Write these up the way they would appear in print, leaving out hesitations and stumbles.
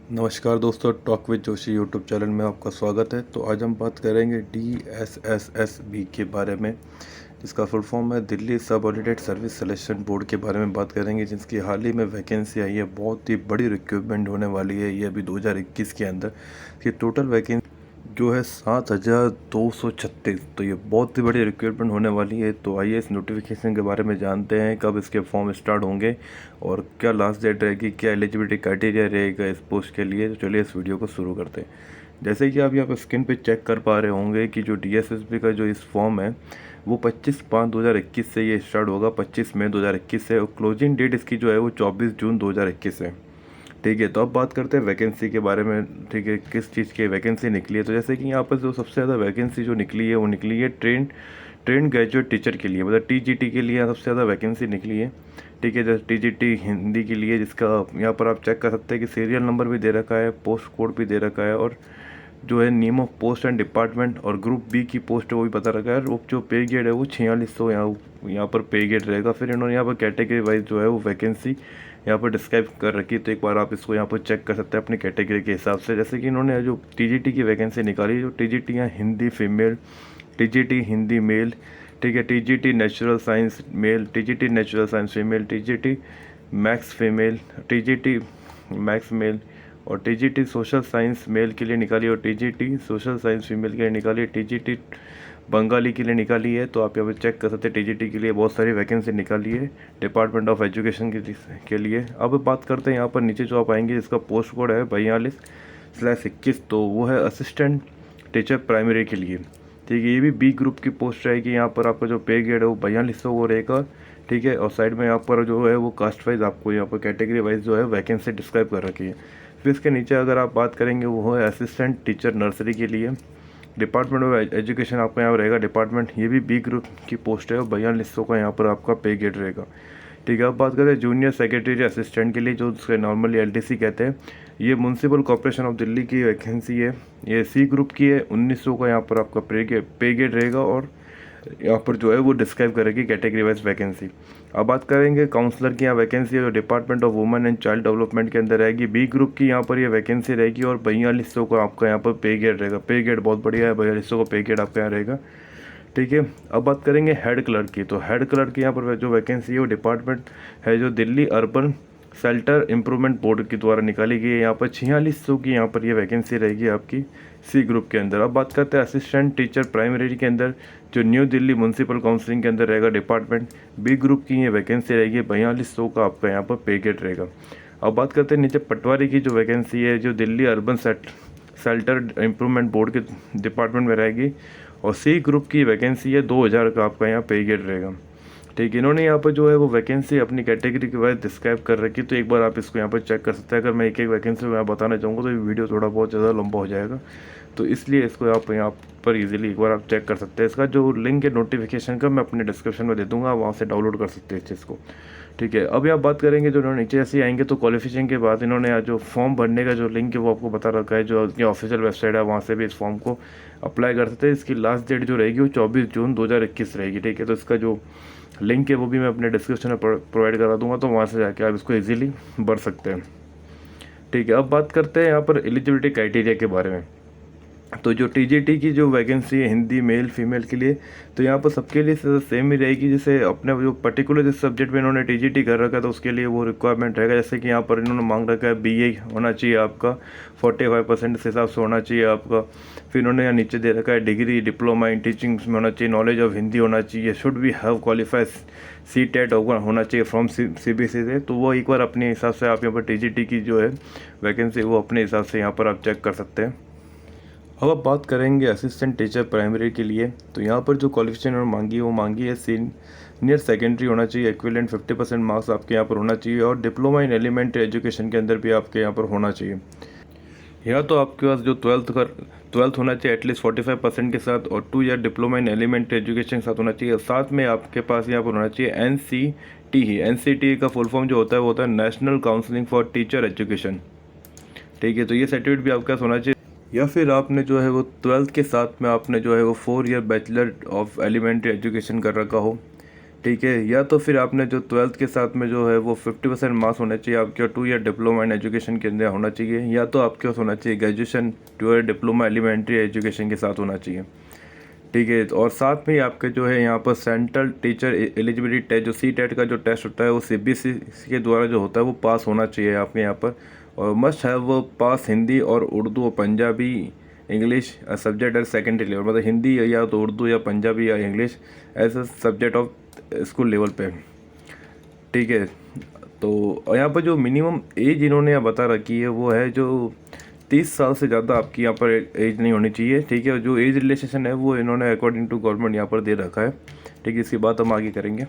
नमस्कार दोस्तों, talk with Joshi YouTube channel में आपका स्वागत है। तो आज हम बात करेंगे DSSSB के बारे में, जिसका फुल फॉर्म है Delhi subordinate service selection board के बारे में बात करेंगे, जिसकी हाल ही में वैकेंसी आई है। बहुत ही बड़ी रिक्रूटमेंट होने वाली है ये अभी 2021 के अंदर। कि टोटल वैकेंसी जो है 7,236। तो ये बहुत ही बड़ी रिक्रूटमेंट होने वाली है। तो आइए इस नोटिफिकेशन के बारे में जानते हैं, कब इसके फॉर्म स्टार्ट होंगे और क्या लास्ट डेट रहेगी, क्या एलिजिबिलिटी क्राइटेरिया रहेगा इस पोस्ट के लिए। तो चलिए इस वीडियो को शुरू करते हैं। जैसे कि आप यहाँ पर स्क्रीन पे चेक कर पा रहे होंगे कि जो DSSB का जो इस फॉर्म है वो 25/5/2021 से ये स्टार्ट होगा, 25 मई 2021 से। और क्लोजिंग डेट इसकी जो है वो 24 जून 2021 है। ठीक है, तो अब बात करते हैं वैकेंसी के बारे में। ठीक है, किस चीज़ की वैकेंसी निकली है। तो जैसे कि यहाँ पर जो सबसे ज़्यादा वैकेंसी जो निकली है वो निकली है ट्रेन ग्रेजुएट टीचर के लिए, मतलब TGT के लिए सबसे ज़्यादा वैकेंसी निकली है। ठीक है, जैसे TGT हिंदी के लिए, जिसका यहाँ पर आप चेक कर सकते हैं कि सीरियल नंबर भी दे रखा है, पोस्ट कोड भी दे रखा है, और जो है name of post and department और ग्रुप बी की पोस्ट है वो भी पता रखा है। और जो पे ग्रेड है वो 4600 यहाँ पर पे ग्रेड रहेगा। फिर इन्होंने यहाँ पर कैटेगरी वाइज जो है वो वैकेंसी यहाँ पर डिस्क्राइब कर रखी है। तो एक बार आप इसको यहाँ पर चेक कर सकते हैं अपनी कैटेगरी के हिसाब से। जैसे कि इन्होंने जो TGT की वैकेंसी निकाली, जो TGT यहाँ Hindi female, TGT Hindi male, ठीक है, TGT natural science male, TGT natural science female, TGT maths female, TGT maths male, और TGT सोशल साइंस मेल के लिए निकाली, और TGT सोशल साइंस फीमेल के लिए निकाली है, TGT बंगाली के लिए निकाली है। तो आप यहाँ पे चेक कर सकते हैं TGT के लिए बहुत सारी वैकेंसी निकाली है डिपार्टमेंट ऑफ एजुकेशन के लिए। अब बात करते हैं यहाँ पर नीचे जो आप आएंगे, जिसका पोस्ट कोड है 42/21। तो वो है असिस्टेंट टीचर प्राइमरी के लिए। ठीक है, ये भी B ग्रुप की पोस्ट रहेगी। यहाँ पर आपका जो पे ग्रेड है वो 4200 वो रहेगा। ठीक है, और साइड में यहाँ पर जो है वो कास्ट वाइज आपको यहाँ पर कैटेगरी वाइज जो है वैकेंसी डिस्क्राइब कर रखी है। फिर इसके नीचे अगर आप बात करेंगे वो है असिस्टेंट टीचर नर्सरी के लिए। डिपार्टमेंट ऑफ एजुकेशन आपका यहाँ रहेगा डिपार्टमेंट, ये भी B ग्रुप की पोस्ट है और 4200 का यहाँ पर आपका पे ग्रेड रहेगा। ठीक है, अब बात करते हैं जूनियर सेक्रेटरी असिस्टेंट के लिए, जो उसके नॉर्मली LTC कहते हैं। ये म्यूनसिपल कॉर्पोरेशन ऑफ दिल्ली की वैकेंसी है। ये C ग्रुप की है, 1900 का यहाँ पर आपका पे ग्रेड रहेगा। और यहाँ पर जो है वो डिस्क्राइब करेगी कैटेगरी वाइज वैकेंसी। अब बात करेंगे काउंसलर की यहाँ वैकेंसी है, जो department of women and child development के अंदर रहेगी। B ग्रुप की यहाँ पर ये वैकेंसी रहेगी और 4200 का आपका यहाँ पर पे ग्रेड रहेगा। पे ग्रेड बहुत बढ़िया है, 4200 का पे ग्रेड आपका यहाँ रहेगा। ठीक है, अब बात करेंगे हेड क्लर्क की। तो हेड क्लर्क की यहाँ पर जो वैकेंसी है वो डिपार्टमेंट है जो Delhi urban shelter improvement board के द्वारा निकाली गई है। यहाँ पर 4600 की यहाँ पर ये वैकेंसी रहेगी आपकी C ग्रुप के अंदर। अब बात करते हैं असिस्टेंट टीचर प्राइमरी के अंदर, जो न्यू दिल्ली म्यूनसिपल काउंसिलिंग के अंदर रहेगा डिपार्टमेंट। B ग्रुप की ये वैकेंसी रहेगी, 4200 का आपका यहाँ पर पे ग्रेड रहेगा। अब बात करते हैं नीचे पटवारी की जो वैकेंसी है, जो Delhi urban shelter improvement board के डिपार्टमेंट में रहेगी। और C ग्रुप की वैकेंसी है, 2000 का आपका यहाँ पे ग्रेड रहेगा। ठीक है, इन्होंने यहाँ पर जो है वो वैकेंसी अपनी कैटेगरी के वाइज डिस्क्राइब कर रखी। तो एक बार आप इसको यहाँ पर चेक कर सकते हैं। अगर मैं एक एक वैकेंसी मैं बताना चाहूँगा तो ये वीडियो थोड़ा बहुत ज़्यादा लंबा हो जाएगा, तो इसलिए इसको आप यहाँ पर इजीली एक बार आप चेक कर सकते हैं। इसका जो लिंक है नोटिफिकेशन का मैं अपने डिस्क्रिप्शन में दे दूँगा, वहाँ से डाउनलोड कर सकते हैं इस चीज़ को। ठीक है, अभी आप बात करेंगे जो इन्होंने नीचे ऐसे आएंगे तो क्वालिफिकेशन के बाद इन्होंने आज जो फॉर्म भरने का जो लिंक है वो आपको बता रखा है, जो ऑफिशियल वेबसाइट है वहाँ से भी इस फॉर्म को अप्लाई कर सकते हैं। इसकी लास्ट डेट जो रहेगी वो 24 जून 2021 रहेगी। ठीक है, तो इसका जो लिंक है वो भी मैं अपने डिस्क्रिप्शन में प्रोवाइड करा दूंगा, तो वहाँ से जाके आप इसको इजीली भर सकते हैं। ठीक है, अब बात करते हैं यहाँ पर एलिजिबिलिटी क्राइटेरिया के बारे में। तो जो TGT की जो वैकेंसी है हिंदी मेल फीमेल के लिए, तो यहाँ पर सबके लिए सेम ही रहेगी। जैसे अपने जो पर्टिकुलर जिस सब्जेक्ट में इन्होंने TGT कर रखा है तो उसके लिए वो रिक्वायरमेंट रहेगा। जैसे कि यहाँ पर इन्होंने मांग रखा है BA होना चाहिए आपका, 45% इस हिसाब से होना चाहिए आपका। फिर इन्होंने यहाँ नीचे दे रखा है डिग्री डिप्लोमा इन टीचिंग में होना चाहिए, नॉलेज ऑफ हिंदी होना चाहिए, शुड भी हैव क्वालिफाइड CTET होना चाहिए फ्रॉम CBSE से। तो वो एक बार अपने हिसाब से आप यहाँ पर TGT की जो है वैकेंसी वो अपने हिसाब से यहाँ पर आप चेक कर सकते हैं। अब आप बात करेंगे असिस्टेंट टीचर प्राइमरी के लिए। तो यहाँ पर जो क्वालिफिकेशन उन्होंने मांगी है वो मांगी है सीनियर सेकेंडरी होना चाहिए, इक्विवेलेंट 50% मार्क्स आपके यहाँ पर होना चाहिए, और डिप्लोमा इन एलिमेंट्री एजुकेशन के अंदर भी आपके यहाँ पर होना चाहिए। या तो आपके पास जो ट्वेल्थ होना चाहिए एटलीस्ट 45% के साथ, और 2 year diploma in elementary education के साथ होना चाहिए। साथ में आपके पास यहाँ पर होना चाहिए NCTE। NCTE का फुल फॉर्म जो होता है वो होता है national counselling for teacher education. ठीक है, तो ये सर्टिफिकेट भी आपके पास होना चाहिए। या फिर आपने जो है वो 12th के साथ में आपने जो है वो 4 year bachelor of elementary education कर रखा हो। ठीक है। या तो फिर आपने जो 12th के साथ में जो है वो 50% मार्क्स होना चाहिए आपके 2 ईयर डिप्लोमा इन एजुकेशन के अंदर होना चाहिए, या तो आपके पास होना चाहिए graduation 2 year diploma elementary education के साथ होना चाहिए। ठीक है। और साथ में आपके जो है यहाँ पर सेंट्रल टीचर एलिजिबिलिटी टेस्ट, जो CTET का जो टेस्ट होता है वो CBSE के द्वारा जो होता है वो पास होना चाहिए आपके यहाँ पर। और मस्ट हैव वो पास हिंदी और उर्दू और Punjabi English subject as secondary level, मतलब हिंदी या तो उर्दू या पंजाबी या English as a subject of school level पे। ठीक है। तो यहाँ पर जो मिनिमम एज इन्होंने यहाँ बता रखी है वो है जो 30 साल से ज़्यादा आपकी यहाँ पर एज नहीं होनी चाहिए। ठीक है। और जो एज रिलेक्सेशन है वो इन्होंने अकॉर्डिंग टू गवर्नमेंट यहाँ पर दे रखा है। ठीक है। इसकी बात हम आगे करेंगे।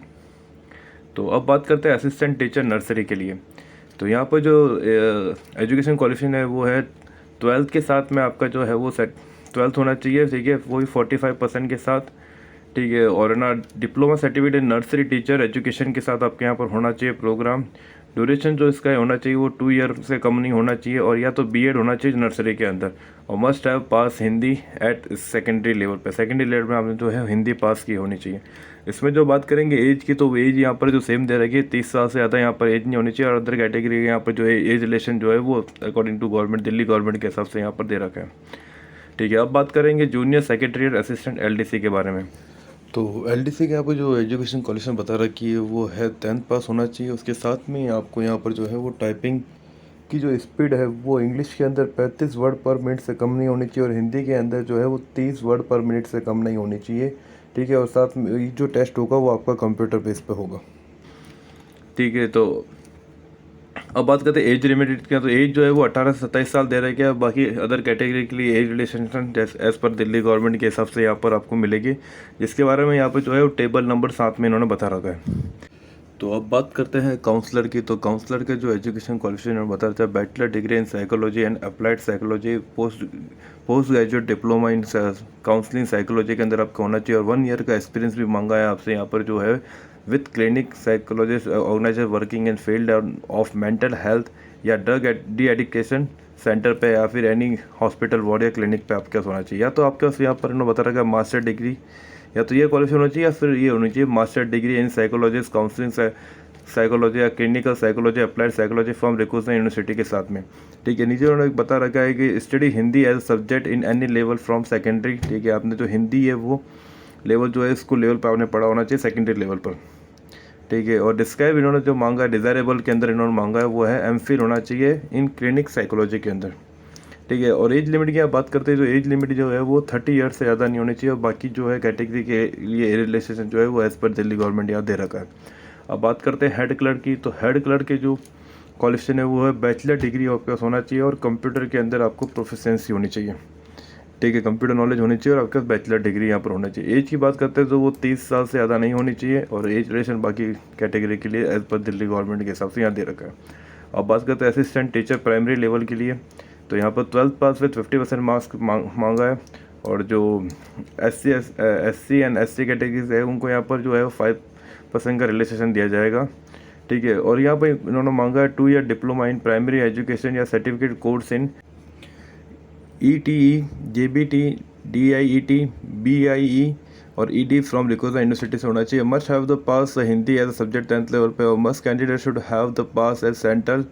तो अब बात करते हैं असिस्टेंट टीचर नर्सरी के लिए। तो यहाँ पर जो एजुकेशन क्वालिफिकेशन है वो है 12th के साथ में आपका जो है वो 12th होना चाहिए। ठीक है। वही 45% के साथ। ठीक है। और ना diploma certificate nursery teacher education के साथ आपके यहाँ पर होना चाहिए प्रोग्राम। ड्यूरेशन जो इसका होना चाहिए वो 2 ईयर से कम नहीं होना चाहिए, और या तो BEd होना चाहिए नर्सरी के अंदर, और must have pass Hindi at secondary level पे। सेकेंडरी लेवल में आपने जो है हिंदी पास की होनी चाहिए। इसमें जो बात करेंगे एज की, तो एज यहाँ पर जो सेम दे रखी है, 30 साल से ज़्यादा यहाँ पर एज नहीं होनी चाहिए। और अदर कैटेगरी यहाँ पर जो है एज रिलेशन जो है वो according to government, Delhi government के हिसाब से यहाँ पर दे रखा है। ठीक है। अब बात करेंगे जूनियर सेक्रेटरी असिस्टेंट LDC के बारे में। तो LDC के यहाँ पर जो एजुकेशन क्वालिफिकेशन बता रखी है वो है 10th पास होना चाहिए। उसके साथ में आपको यहाँ पर जो है वो टाइपिंग की जो स्पीड है वो इंग्लिश के अंदर 35 वर्ड पर मिनट से कम नहीं होनी चाहिए, और हिंदी के अंदर जो है वो 30 वर्ड पर मिनट से कम नहीं होनी चाहिए। ठीक है। और साथ में जो टेस्ट होगा वो आपका कंप्यूटर बेस पे होगा। ठीक है। तो अब बात करते हैं एज लिमिटेड की। तो एज जो है वो 18 से 27 साल दे रखा है। बाकी अदर कैटेगरी के लिए as relaxation as per Delhi government के हिसाब से यहाँ पर आपको मिलेगी, जिसके बारे में यहाँ पर जो है वो टेबल नंबर 7 में इन्होंने बता रखा है। तो अब बात करते हैं काउंसलर की। तो काउंसलर के जो एजुकेशन क्वालिफिकेशन बता रहे थे, bachelor degree in psychology and applied psychology, post graduate diploma in counselling psychology के अंदर आपका होना चाहिए, और 1 ईयर का एक्सपीरियंस भी मांगा है आपसे यहाँ पर जो है with clinic psychologist organiser working in field of mental health या ड्रग डी एडिक्शन सेंटर पे, या फिर एनी हॉस्पिटल वार्ड या क्लिनिक पे आपके पास होना चाहिए। या तो आपके पास यहाँ पर इन्होंने बता रखा है मास्टर डिग्री, या तो ये क्वालिफिकेशन होना चाहिए, या फिर ये होनी चाहिए master degree in psychologist counselling psychology या clinical psychology applied psychology from recognised university के साथ में। ठीक है। नीचे उन्होंने बता रखा है कि study Hindi as subject in any level from secondary. ठीक है। आपने जो हिंदी है वो लेवल जो है स्कूल लेवल पर आपने पढ़ा होना चाहिए, सेकेंडरी लेवल पर। ठीक है। और डिस्क्राइब इन्होंने जो मांगा है डिज़ायरेबल के अंदर इन्होंने मांगा है वो है MPhil होना चाहिए इन क्लिनिक साइकोलॉजी के अंदर। ठीक है। और एज लिमिट की आप बात करते हैं, जो एज लिमिट जो है वो 30 ईयर से ज़्यादा नहीं होनी चाहिए, और बाकी जो है कैटेगरी के लिए रिलेक्सेशन जो है वो एज़ पर दिल्ली गवर्नमेंट यहाँ दे रखा है। अब बात करते हैं हेड क्लर्क की। तो हेड क्लर्क के जो क्वालिफिकेशन है वो है बैचलर डिग्री आपके पास होना चाहिए, और कंप्यूटर के अंदर आपको प्रोफिशिएंसी होनी चाहिए। ठीक है। कंप्यूटर नॉलेज होनी चाहिए, और आपके पास बैचलर डिग्री यहाँ पर होना चाहिए। एज की बात करते हैं तो वो 30 साल से ज़्यादा नहीं होनी चाहिए, और एज रिलेशन बाकी कैटेगरी के लिए एज पर दिल्ली गवर्नमेंट के हिसाब से यहाँ दे रखा है। अब बात करते हैं असिस्टेंट टीचर प्राइमरी लेवल के लिए। तो यहाँ पर 12th पास विथ 50% मार्क्स मांगा है, और जो SC एंड SC कैटेगरीज है उनको यहाँ पर जो है 5% का रिलेक्सेशन दिया जाएगा। ठीक है। और यहाँ पर इन्होंने मांगा है 2 year diploma in primary education या certificate course in ETE, JBT, DIET, BIE और ED फ्रॉम रिकोजा यूनिवर्सिटी से होना चाहिए। Must have the pass Hindi as a subject 10th level पे, और must candidate should have the pass as central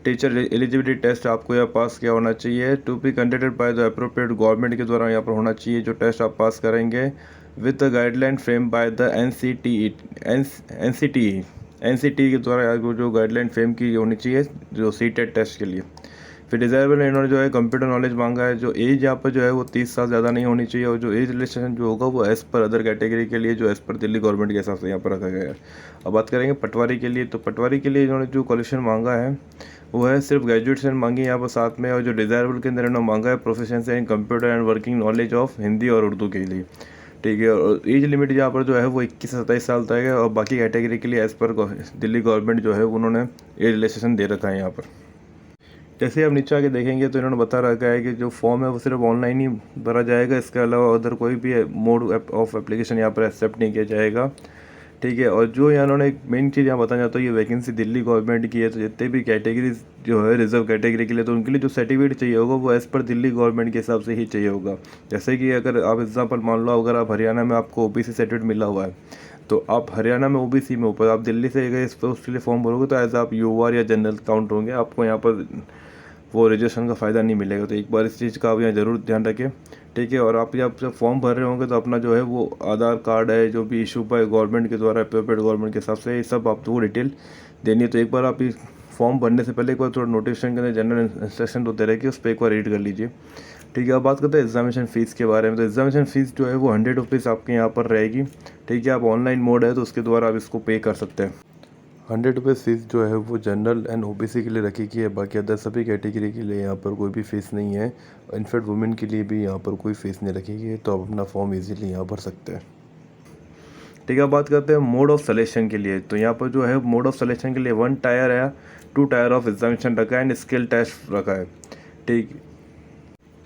teacher eligibility test आपको यहाँ pass किया होना चाहिए, to be conducted by the appropriate government के द्वारा यहाँ पर होना चाहिए जो टेस्ट आप पास करेंगे, with the guideline frame by the NCTE के द्वारा जो गाइडलाइन फ्रेम की होनी चाहिए जो CTET टेस्ट के लिए। फिर डिज़ायरेबल इन्होंने जो है कंप्यूटर नॉलेज मांगा है। जो एज यहाँ पर जो है वो 30 साल ज़्यादा नहीं होनी चाहिए, और जो एज रिलेक्सेशन जो होगा वो एज़ पर अदर कैटेगरी के लिए जो एज़ पर दिल्ली गवर्नमेंट के हिसाब से यहाँ पर रखा गया है। अब बात करेंगे पटवारी के लिए। तो पटवारी के लिए इन्होंने जो क्वालिफिकेशन मांगा है वो है सिर्फ ग्रेजुएशन मांगी यहाँ पर साथ में, और जो डिज़ायरेबल के अंदर इन्होंने मांगा है proficiency in computer and working knowledge of Hindi और उर्दू के लिए। ठीक है। और एज लिमिट यहाँ पर जो है वो 21 से 27 साल तक है, और बाकी कैटेगरी के लिए एज़ पर दिल्ली गवर्नमेंट जो है उन्होंने एज रिलेक्सेशन दे रखा है यहाँ पर। जैसे आप नीचे आके देखेंगे तो इन्होंने बता रखा है कि जो फॉर्म है वो सिर्फ ऑनलाइन ही भरा जाएगा, इसके अलावा अदर कोई भी मोड ऑफ एप्लीकेशन यहाँ पर एक्सेप्ट नहीं किया जाएगा। ठीक है। और जो यहाँ उन्होंने एक मेन चीज़ यहाँ बताना चाहता हूँ, ये वैकेंसी दिल्ली गवर्नमेंट की है, तो जितने भी कैटेगरीज जो है रिजर्व कैटेगरी के लिए, तो उनके लिए जो सर्टिफिकेट चाहिए होगा वो एज़ पर दिल्ली गवर्नमेंट के हिसाब से ही चाहिए होगा। जैसे कि अगर आप एग्जांपल मान लो, अगर आप हरियाणा में आपको OBC सर्टिफिकेट मिला हुआ है, तो आप हरियाणा में ओबीसी में ऊपर, आप दिल्ली से गए इस पर उसके लिए फॉर्म भरोगे तो एज आप यूआर या जनरल काउंट होंगे, आपको यहाँ पर वो रिजर्वेशन का फ़ायदा नहीं मिलेगा। तो एक बार इस चीज़ का आप यहाँ ज़रूर ध्यान रखें, ठीक है। और आप जब फॉर्म भर रहे होंगे तो अपना जो है वो आधार कार्ड है जो भी इशू पर गवर्नमेंट के द्वारा अप्रोप्रिएट गवर्नमेंट के हिसाब से, ये सब आपको डिटेल देनी है। तो एक बार आप इस फॉर्म भरने से पहले एक बार थोड़ा नोटिफिकेशन के अंदर जनरल इंस्ट्रक्शन तो दे रहे, उस पर एक बार रीड कर लीजिए, ठीक है। अब बात करते हैं एग्जामिनेशन फ़ीस के बारे में। तो एग्जामिनेशन फ़ीस जो है वो 100 रुपीज़ आपके यहाँ पर रहेगी, ठीक है। आप ऑनलाइन मोड है तो उसके द्वारा आप इसको पे कर सकते हैं। 100 रुपये फीस जो है वो जनरल एंड ओबीसी के लिए रखी गई है, बाकी अदर सभी कैटेगरी के लिए यहाँ पर कोई भी फ़ीस नहीं है। इनफैक्ट वुमेन के लिए भी यहाँ पर कोई फ़ीस नहीं रखी गई है, तो आप अपना फॉर्म इजीली यहाँ भर सकते हैं, ठीक है। अब बात करते हैं मोड ऑफ सिलेक्शन के लिए। तो यहाँ पर जो है मोड ऑफ सिलेक्शन के लिए 1 टायर है, 2 टायर ऑफ एग्जामिनेशन रखा है एंड स्किल टेस्ट रखा है, ठीक।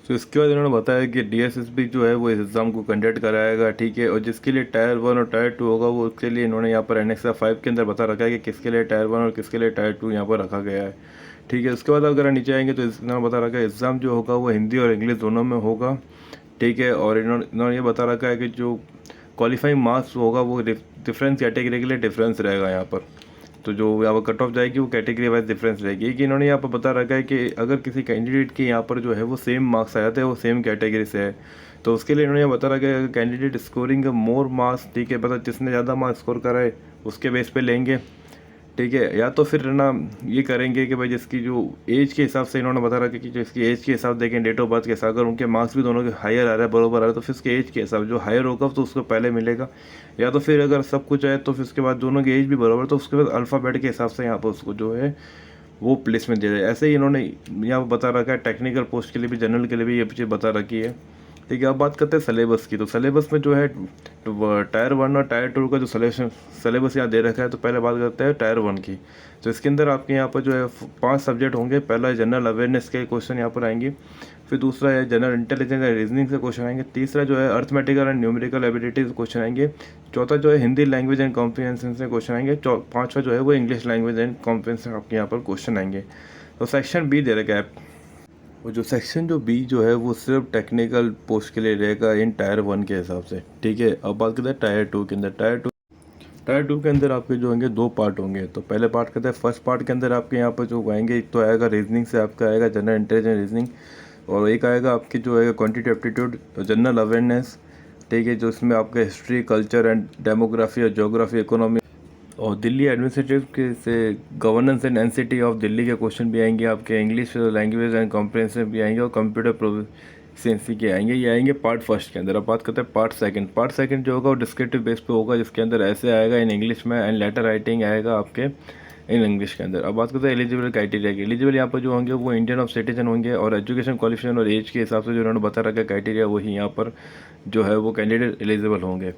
तो इसके बाद इन्होंने बताया कि डीएसएसबी जो है वो इस एग्ज़ाम को कंडक्ट कराएगा, ठीक है। और जिसके लिए टायर 1 और टायर 2 होगा वो उसके लिए इन्होंने यहाँ पर एनेक्स 5 के अंदर बता रखा है कि किसके लिए टायर 1 और किसके लिए टायर 2 यहाँ पर रखा गया है, ठीक है। उसके बाद अगर नीचे आएंगे तो इन्होंने बता रखा है एग्ज़ाम जो होगा वो हिंदी और इंग्लिश दोनों में होगा, ठीक है। और इन्होंने ये बता रखा है कि जो क्वालिफाइंग मार्क्स होगा वो डिफरेंस कैटेगरी के लिए डिफरेंस रहेगा यहाँ पर। तो जो यहाँ पर कट ऑफ जाएगी वो कैटेगरी वाइज डिफरेंस रहेगी। कि इन्होंने यहाँ पर बता रखा है कि अगर किसी कैंडिडेट के यहाँ पर जो है वो सेम मार्क्स आ जाते हैं, वो सेम कैटेगरी से है, तो उसके लिए इन्होंने बता रखा है कि कैंडिडेट स्कोरिंग मोर मार्क्स, ठीक है, मतलब जिसने ज़्यादा मार्क्स स्कोर करा है उसके बेस पे लेंगे, ठीक है। या तो फिर ना ये करेंगे कि भाई जिसकी जो एज के हिसाब से इन्होंने बता रखा है कि जिसकी एज के हिसाब देखें, डेट ऑफ बर्थ के हिसाब, अगर उनके मार्क्स भी दोनों के हायर आ रहा है, बराबर आ रहा है, तो फिर उसके एज के हिसाब जो हायर होगा तो उसको पहले मिलेगा। या तो फिर अगर सब कुछ है तो फिर उसके बाद दोनों की एज भी बराबर, तो उसके बाद अल्फ़ाबेट के हिसाब से यहाँ पर उसको जो है वो प्लेसमेंट दे रहे हैं। ऐसे ही इन्होंने यहाँ पर बता रखा है टेक्निकल पोस्ट के लिए भी, जनरल के लिए भी ये चीज़ बता रखी है, ठीक है। अब बात करते हैं सिलेबस की। तो सिलेबस में जो है टायर 1 और टायर 2 का जो सिलेबस यहाँ दे रखा है, तो पहले बात करते हैं टायर 1 की। तो इसके अंदर आपके यहाँ पर जो है 5 सब्जेक्ट होंगे। पहला है जनरल अवेयरनेस के क्वेश्चन यहाँ पर आएंगे, फिर दूसरा है जनरल इंटेलिजेंस एंड रीजनिंग से क्वेश्चन आएंगे, तीसरा जो है arithmetical and numerical abilities question आएंगे, चौथा जो है हिंदी लैंग्वेज एंड कॉम्प्रिहेंशन से क्वेश्चन आएंगे, पाँचवा जो है वो इंग्लिश लैंग्वेज एंड कॉम्प्रिहेंशन आपके यहाँ पर क्वेश्चन आएंगे। तो सेक्शन बी दे रखा है, और जो सेक्शन जो बी जो है वो सिर्फ टेक्निकल पोस्ट के लिए रहेगा इन टायर 1 के हिसाब से, ठीक है। अब बात करते हैं टायर 2 के अंदर। टायर 2 के अंदर आपके जो होंगे 2 पार्ट होंगे। तो पहले पार्ट कहते हैं, फर्स्ट पार्ट के अंदर आपके यहाँ पर जो आएंगे, एक तो आएगा रीजनिंग से आपका आएगा जनरल इंटेलिजेंस रीजनिंग, और एक आएगा आपकी जो है क्वांटिटी एप्टीट्यूड जनरल अवेयरनेस, ठीक है, जो इसमें आपका हिस्ट्री, कल्चर एंड डेमोग्राफी और ज्योग्राफी, इकोनॉमी और दिल्ली एडमिनिस्ट्रेटिव के से governance and NCT of Delhi के क्वेश्चन भी आएंगे आपके, इंग्लिश लैंग्वेज एंड कॉम्प्रिहेंशन भी आएंगे, और कंप्यूटर प्रोफिशिएंसी के आएंगे। ये आएंगे पार्ट फर्स्ट के अंदर। अब बात करते हैं पार्ट सेकंड। पार्ट सेकंड जो होगा वो डिस्क्रिप्टिव बेस पे होगा, जिसके अंदर ऐसे आएगा इन इंग्लिश में एंड लेटर राइटिंग आएगा आपके इन इंग्लिश के अंदर। अब बात करते हैं एलिजिबल क्राइटेरिया की। एलिजिबल यहाँ पर जो होंगे वो इंडियन ऑफ सिटीजन होंगे, और एजुकेशन क्वालिफिकेशन और एज के हिसाब से जो उन्होंने बता रखा है क्राइटेरिया, वही यहाँ पर जो है वो कैंडिडेट एलिजिबल होंगे।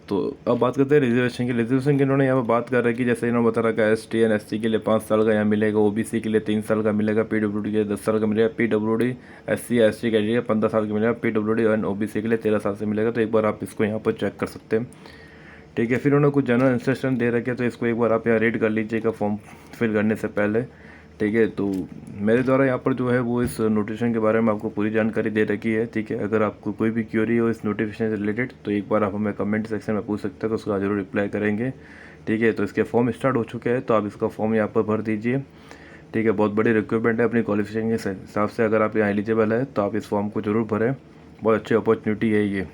तो अब बात करते हैं रिजर्वेशन की। रिजर्वेशन की इन्होंने यहाँ पर बात कर रखी है, जैसे इन्होंने बता रखा है ST एंड SC के लिए 5 साल का यहाँ मिलेगा, OBC के लिए 3 साल का मिलेगा, PWD के लिए 10 साल का मिलेगा, PWD SC ST के लिए 15 साल का मिलेगा, PWD एंड OBC के लिए 13 साल से मिलेगा। तो एक बार आप इसको यहाँ पर चेक कर सकते हैं, ठीक है। फिर उन्होंने कुछ जनरल इंस्ट्रक्शन दे रखे, तो इसको एक बार आप यहाँ रीड कर लीजिएगा फॉर्म फिल करने से पहले, ठीक है। तो मेरे द्वारा यहाँ पर जो है वो इस नोटिफिकेशन के बारे में आपको पूरी जानकारी दे रखी है, ठीक है। अगर आपको कोई भी क्वेरी हो इस नोटिफिकेशन से रिलेटेड तो एक बार आप हमें कमेंट सेक्शन में पूछ सकते हैं, तो उसका ज़रूर रिप्लाई करेंगे, ठीक है। तो इसके फॉर्म स्टार्ट हो चुके हैं, तो आप इसका फॉर्म यहाँ पर भर दीजिए, ठीक है। बहुत बड़ी रिक्वायरमेंट है अपनी क्वालिफिकेशन के हिसाब से। अगर आप यहाँ एलिजिबल है तो आप इस फॉर्म को ज़रूर भरें, बहुत अच्छी अपॉर्चुनिटी है ये।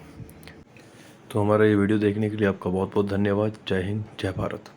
तो हमारा ये वीडियो देखने के लिए आपका बहुत बहुत धन्यवाद। जय हिंद, जय भारत।